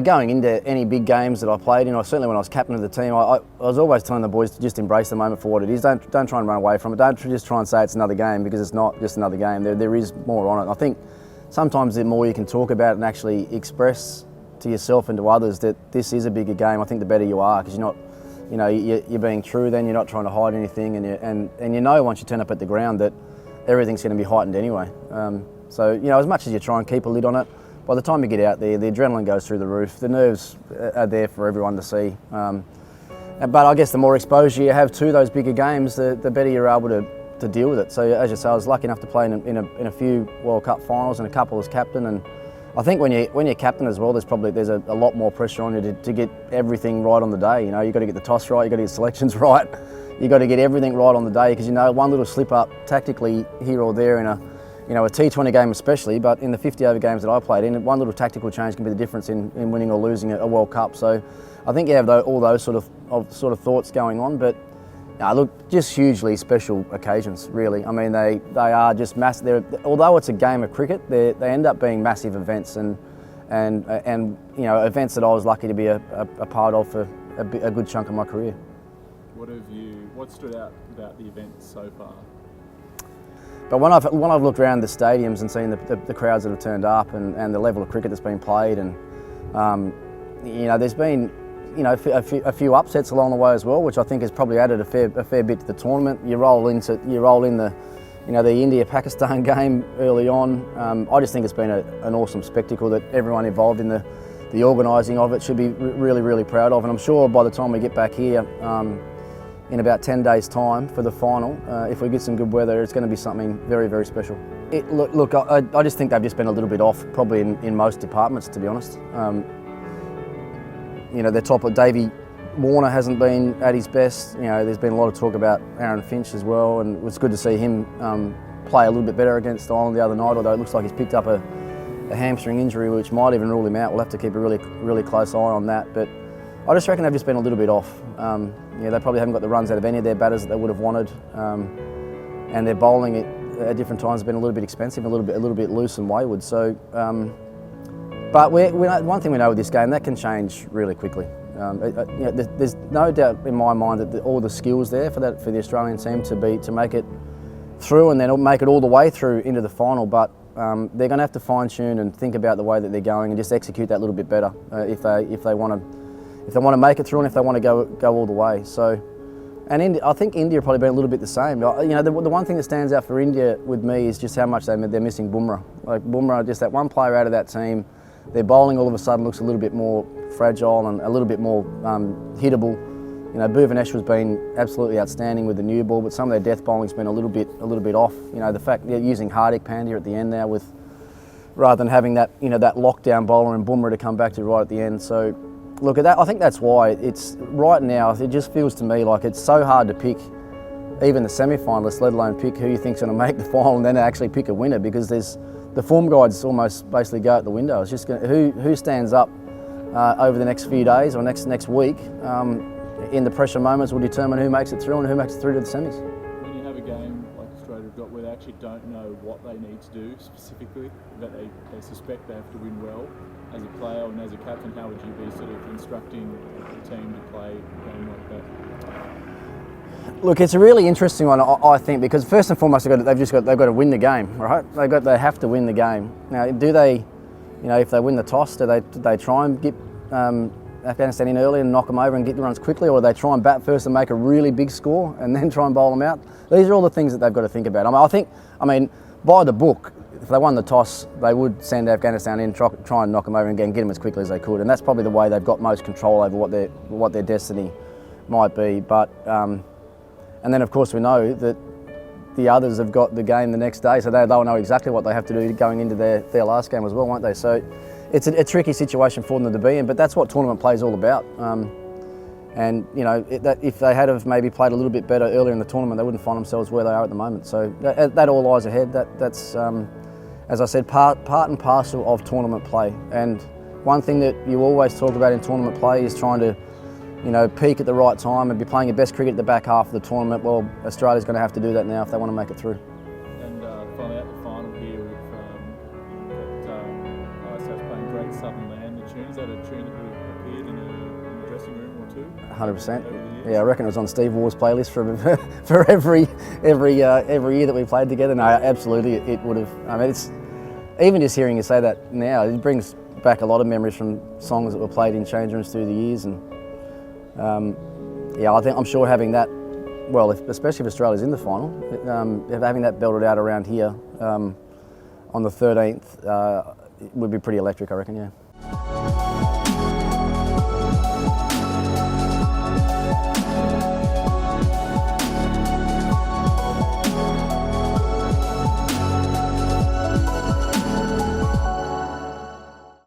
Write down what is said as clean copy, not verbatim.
going into any big games that I played in, or certainly when I was captain of the team, I was always telling the boys to just embrace the moment for what it is. Don't try and run away from it. Don't just try and say it's another game, because it's not just another game. There is more on it. I think sometimes the more you can talk about it and actually express to yourself and to others that this is a bigger game, I think the better you are, because you're not, you're being true. Then you're not trying to hide anything, and once you turn up at the ground that everything's going to be heightened anyway. So as much as you try and keep a lid on it, by the time you get out there, the adrenaline goes through the roof. The nerves are there for everyone to see. But I guess the more exposure you have to those bigger games, the better you're able to deal with it. So as you say, I was lucky enough to play in a few World Cup finals and a couple as captain. And I think when you're captain as well, there's a lot more pressure on you to get everything right on the day. You've got to get the toss right, you've got to get selections right, you've got to get everything right on the day, because one little slip up tactically here or there in a T20 game especially, but in the 50 over games that I played in, one little tactical change can be the difference in winning or losing a World Cup. So I think you have all those sort of thoughts going on, but look, just hugely special occasions, really. I mean, they are just massive. Although it's a game of cricket, they end up being massive events, and events that I was lucky to be a part of for a good chunk of my career. What stood out about the event so far? But when I've looked around the stadiums and seen the crowds that have turned up and the level of cricket that's been played, and there's been a few upsets along the way as well, which I think has probably added a fair bit to the tournament. You roll in the India-Pakistan game early on. I just think it's been an awesome spectacle that everyone involved in the organising of it should be really, really proud of. And I'm sure by the time we get back here in about 10 days' time for the final, if we get some good weather, it's going to be something very, very special. Look, I just think they've just been a little bit off, probably in most departments, to be honest. Their top of Davey Warner hasn't been at his best. There's been a lot of talk about Aaron Finch as well, and it was good to see him play a little bit better against Ireland the other night, although it looks like he's picked up a hamstring injury, which might even rule him out. We'll have to keep a really, really close eye on that. But I just reckon they've just been a little bit off. They probably haven't got the runs out of any of their batters that they would have wanted, and their bowling at different times has been a little bit expensive, a little bit loose and wayward. So, but one thing we know with this game, that can change really quickly. There's no doubt in my mind that all the skills there for the Australian team to make it through, and then make it all the way through into the final. But they're going to have to fine tune and think about the way that they're going and just execute that little bit better if they want to make it through, and if they want to go all the way. So, and I think India probably been a little bit the same. The one thing that stands out for India with me is just how much they're missing Bumrah. Like Bumrah, just that one player out of that team. Their bowling all of a sudden looks a little bit more fragile and a little bit more hittable. Bhuvanesh has been absolutely outstanding with the new ball, but some of their death bowling's been a little bit off. The fact they're using Hardik Pandya at the end now, rather than having that that lockdown bowler and Bumrah to come back to right at the end. So, look at that. I think that's why it's right now. It just feels to me like it's so hard to pick even the semi-finalists, let alone pick who you think's going to make the final, and then actually pick a winner, because the form guides almost basically go out the window. It's just who stands up over the next few days or next week in the pressure moments will determine who makes it through and who makes it through to the semis. When you have a game like Australia have got where they actually don't know what they need to do specifically, that they suspect they have to win well, as a player and as a captain, how would you be sort of instructing the team to play a game like that? Look, it's a really interesting one, I think, because first and foremost they've got to win the game, right? They have to win the game. Now, do they, if they win the toss, do they try and get Afghanistan in early and knock them over and get the runs quickly, or do they try and bat first and make a really big score and then try and bowl them out? These are all the things that they've got to think about. I mean, by the book, if they won the toss, they would send Afghanistan in, try and knock them over and get them as quickly as they could, and that's probably the way they've got most control over what their destiny might be. But and then of course we know that the others have got the game the next day, so they'll know exactly what they have to do going into their last game as well, won't they? So it's a tricky situation for them to be in, but that's what tournament play is all about. And if they had have maybe played a little bit better earlier in the tournament, they wouldn't find themselves where they are at the moment. So that all lies ahead. That's as I said, part and parcel of tournament play. And one thing that you always talk about in tournament play is trying to, peak at the right time and be playing your best cricket at the back half of the tournament. Well, Australia's going to have to do that now if they want to make it through. And finally, at the final here, with ISA's playing Great Southern Land tune? Is that a tune that would have appeared in a dressing room or two? 100%. Yeah, I reckon it was on Steve Waugh's playlist for every year that we played together. No, absolutely, it would have. I mean, it's even just hearing you say that now, it brings back a lot of memories from songs that were played in change rooms through the years, and yeah, I'm sure having that, well, especially if Australia's in the final, having that belted out around here on the 13th would be pretty electric, I reckon. Yeah.